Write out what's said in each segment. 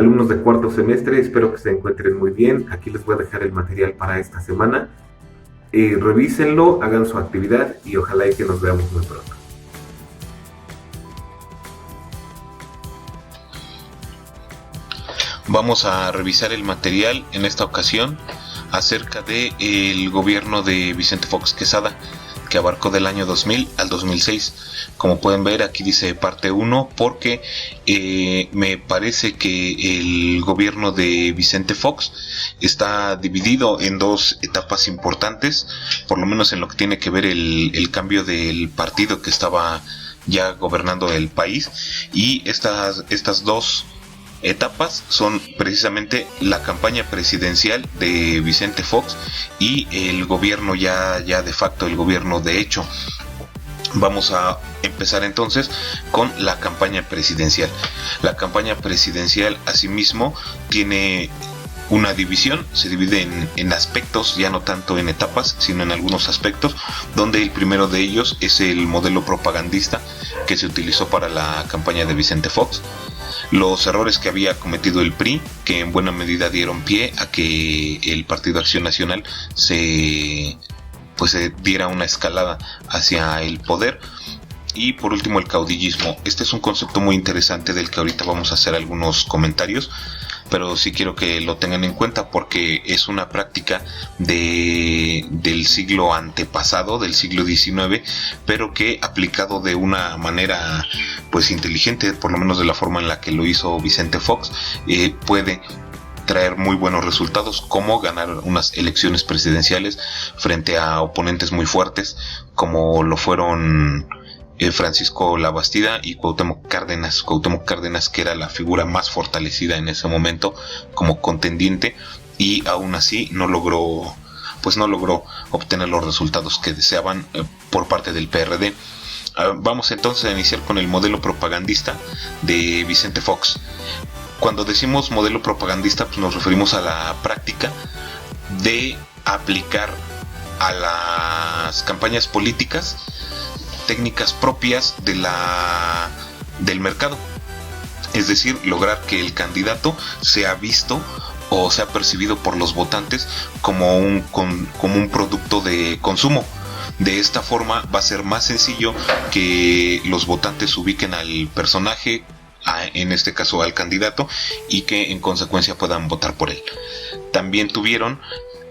alumnos de cuarto semestre, espero que se encuentren muy bien. Aquí les voy a dejar el material para esta semana. Revísenlo, hagan su actividad y ojalá y que nos veamos muy pronto. Vamos a revisar el material en esta ocasión acerca del gobierno de Vicente Fox Quesada, que abarcó del año 2000 al 2006. Como pueden ver, aquí dice parte 1 porque me parece que el gobierno de Vicente Fox está dividido en dos etapas importantes, por lo menos en lo que tiene que ver el cambio del partido que estaba ya gobernando el país, y estas dos etapas son precisamente la campaña presidencial de Vicente Fox y el gobierno ya de facto, el gobierno de hecho. Vamos a empezar entonces con la campaña presidencial. La campaña presidencial asimismo tiene una división, se divide en aspectos, ya no tanto en etapas, sino en algunos aspectos, donde el primero de ellos es el modelo propagandista que se utilizó para la campaña de Vicente Fox. Los errores que había cometido el PRI, que en buena medida dieron pie a que el Partido Acción Nacional se diera una escalada hacia el poder. Y por último, el caudillismo. Este es un concepto muy interesante del que ahorita vamos a hacer algunos comentarios, pero sí quiero que lo tengan en cuenta porque es una práctica del siglo antepasado, del siglo XIX, pero que aplicado de una manera pues inteligente, por lo menos de la forma en la que lo hizo Vicente Fox, puede traer muy buenos resultados, como ganar unas elecciones presidenciales frente a oponentes muy fuertes como lo fueron Francisco Labastida y Cuauhtémoc Cárdenas, que era la figura más fortalecida en ese momento como contendiente, y aún así no logró obtener los resultados que deseaban por parte del PRD. Vamos entonces a iniciar con el modelo propagandista de Vicente Fox. Cuando decimos modelo propagandista, pues nos referimos a la práctica de aplicar a las campañas políticas técnicas propias del mercado, es decir, lograr que el candidato sea visto o sea percibido por los votantes como un producto de consumo. De esta forma va a ser más sencillo que los votantes ubiquen al personaje, en este caso al candidato, y que en consecuencia puedan votar por él. También tuvieron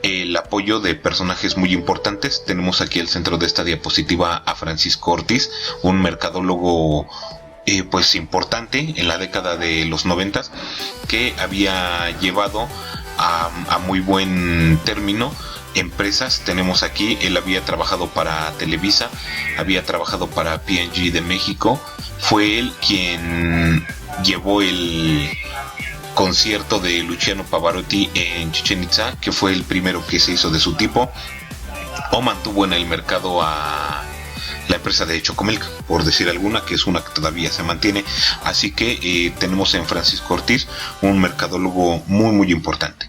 el apoyo de personajes muy importantes. Tenemos aquí al centro de esta diapositiva a Francisco Ortiz, un mercadólogo pues importante en la década de los 90, que había llevado a muy buen término empresas. Tenemos aquí, él había trabajado para Televisa, había trabajado para P&G de México, fue él quien llevó el concierto de Luciano Pavarotti en Chichén Itzá, que fue el primero que se hizo de su tipo, o mantuvo en el mercado a la empresa de Chocomilk, por decir alguna, que es una que todavía se mantiene. Así que tenemos en Francisco Ortiz un mercadólogo muy muy importante.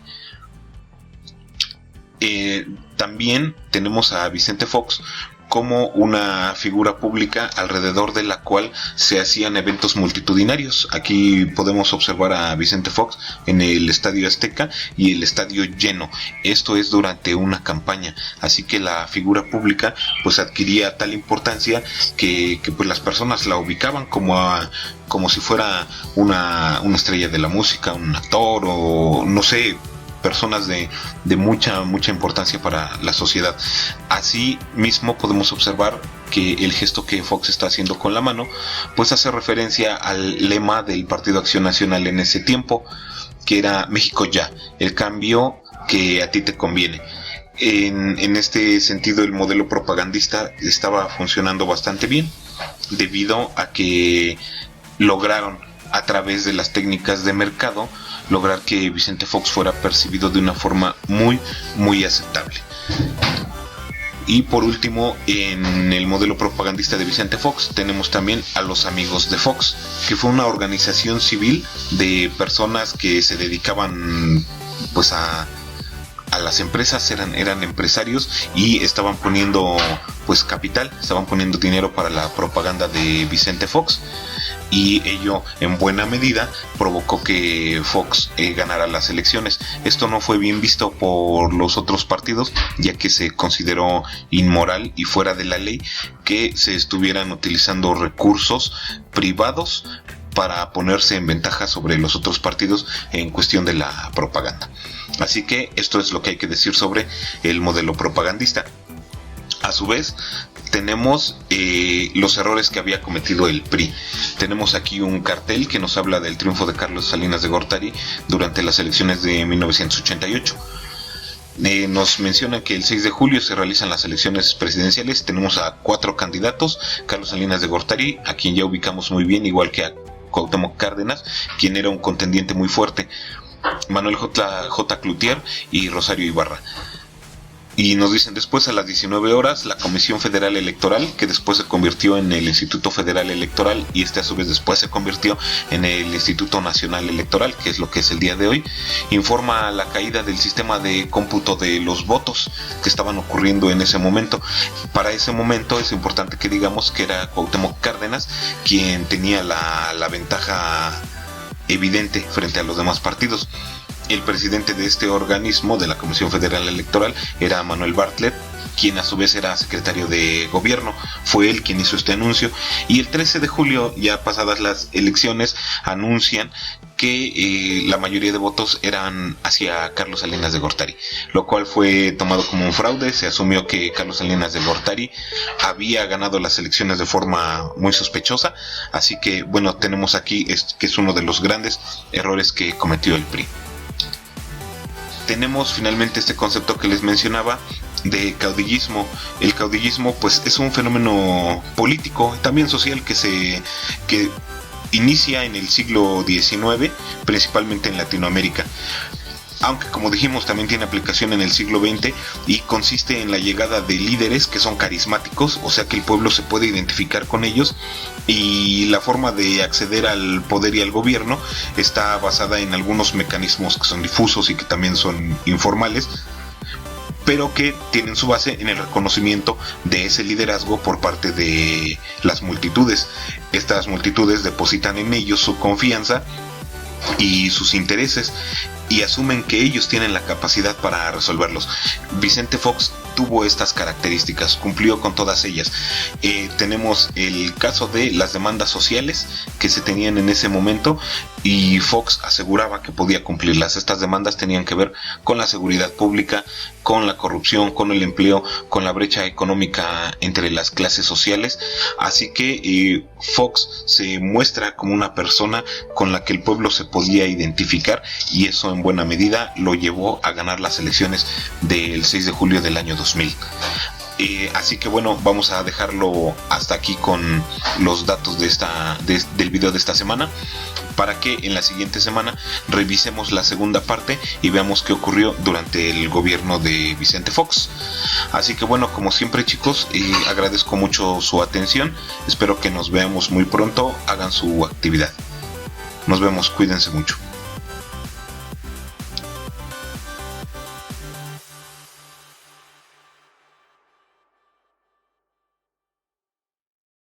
También tenemos a Vicente Fox como una figura pública alrededor de la cual se hacían eventos multitudinarios. Aquí podemos observar a Vicente Fox en el Estadio Azteca y el estadio lleno. Esto es durante una campaña, así que la figura pública pues adquiría tal importancia que pues las personas la ubicaban como si fuera una estrella de la música, un actor, o no sé, personas de mucha importancia para la sociedad. Así mismo podemos observar que el gesto que Fox está haciendo con la mano pues hace referencia al lema del Partido Acción Nacional en ese tiempo, que era México ya, el cambio que a ti te conviene. En este sentido, el modelo propagandista estaba funcionando bastante bien, debido a que lograron, a través de las técnicas de mercado, lograr que Vicente Fox fuera percibido de una forma muy muy aceptable. Y por último, en el modelo propagandista de Vicente Fox tenemos también a los Amigos de Fox, que fue una organización civil de personas que se dedicaban pues a las empresas, eran empresarios y estaban poniendo pues capital, estaban poniendo dinero para la propaganda de Vicente Fox, y ello en buena medida provocó que Fox ganara las elecciones. Esto no fue bien visto por los otros partidos, ya que se consideró inmoral y fuera de la ley que se estuvieran utilizando recursos privados para ponerse en ventaja sobre los otros partidos en cuestión de la propaganda. Así que esto es lo que hay que decir sobre el modelo propagandista. A su vez, tenemos los errores que había cometido el PRI. Tenemos aquí un cartel que nos habla del triunfo de Carlos Salinas de Gortari durante las elecciones de 1988. Nos menciona que el 6 de julio se realizan las elecciones presidenciales. Tenemos a 4 candidatos: Carlos Salinas de Gortari, a quien ya ubicamos muy bien, igual que a Cuauhtémoc Cárdenas, quien era un contendiente muy fuerte, Manuel J. Cloutier y Rosario Ibarra. Y nos dicen después, a las 19 horas, la Comisión Federal Electoral, que después se convirtió en el Instituto Federal Electoral, y a su vez después se convirtió en el Instituto Nacional Electoral, que es lo que es el día de hoy, informa la caída del sistema de cómputo de los votos que estaban ocurriendo en ese momento. Para ese momento es importante que digamos que era Cuauhtémoc Cárdenas quien tenía la ventaja evidente frente a los demás partidos. El presidente de este organismo, de la Comisión Federal Electoral, era Manuel Bartlett, quien a su vez era secretario de gobierno. Fue él quien hizo este anuncio, y el 13 de julio, ya pasadas las elecciones, anuncian que la mayoría de votos eran hacia Carlos Salinas de Gortari, lo cual fue tomado como un fraude. Se asumió que Carlos Salinas de Gortari había ganado las elecciones de forma muy sospechosa. Así que bueno, tenemos aquí que es uno de los grandes errores que cometió el PRI. Tenemos finalmente este concepto que les mencionaba de caudillismo. El caudillismo pues es un fenómeno político, también social, que inicia en el siglo XIX, principalmente en Latinoamérica, aunque como dijimos también tiene aplicación en el siglo XX, y consiste en la llegada de líderes que son carismáticos, o sea que el pueblo se puede identificar con ellos, y la forma de acceder al poder y al gobierno está basada en algunos mecanismos que son difusos y que también son informales, pero que tienen su base en el reconocimiento de ese liderazgo por parte de las multitudes. Estas multitudes depositan en ellos su confianza y sus intereses, y asumen que ellos tienen la capacidad para resolverlos. Vicente Fox tuvo estas características, cumplió con todas ellas. Tenemos el caso de las demandas sociales que se tenían en ese momento, y Fox aseguraba que podía cumplirlas. Estas demandas tenían que ver con la seguridad pública, con la corrupción, con el empleo, con la brecha económica entre las clases sociales. Así que Fox se muestra como una persona con la que el pueblo se podía identificar, y eso en buena medida lo llevó a ganar las elecciones del 6 de julio del año 2000. Así que bueno, vamos a dejarlo hasta aquí con los datos del video de esta semana, para que en la siguiente semana revisemos la segunda parte y veamos qué ocurrió durante el gobierno de Vicente Fox. Así que bueno, como siempre chicos, agradezco mucho su atención, espero que nos veamos muy pronto, hagan su actividad. Nos vemos, cuídense mucho.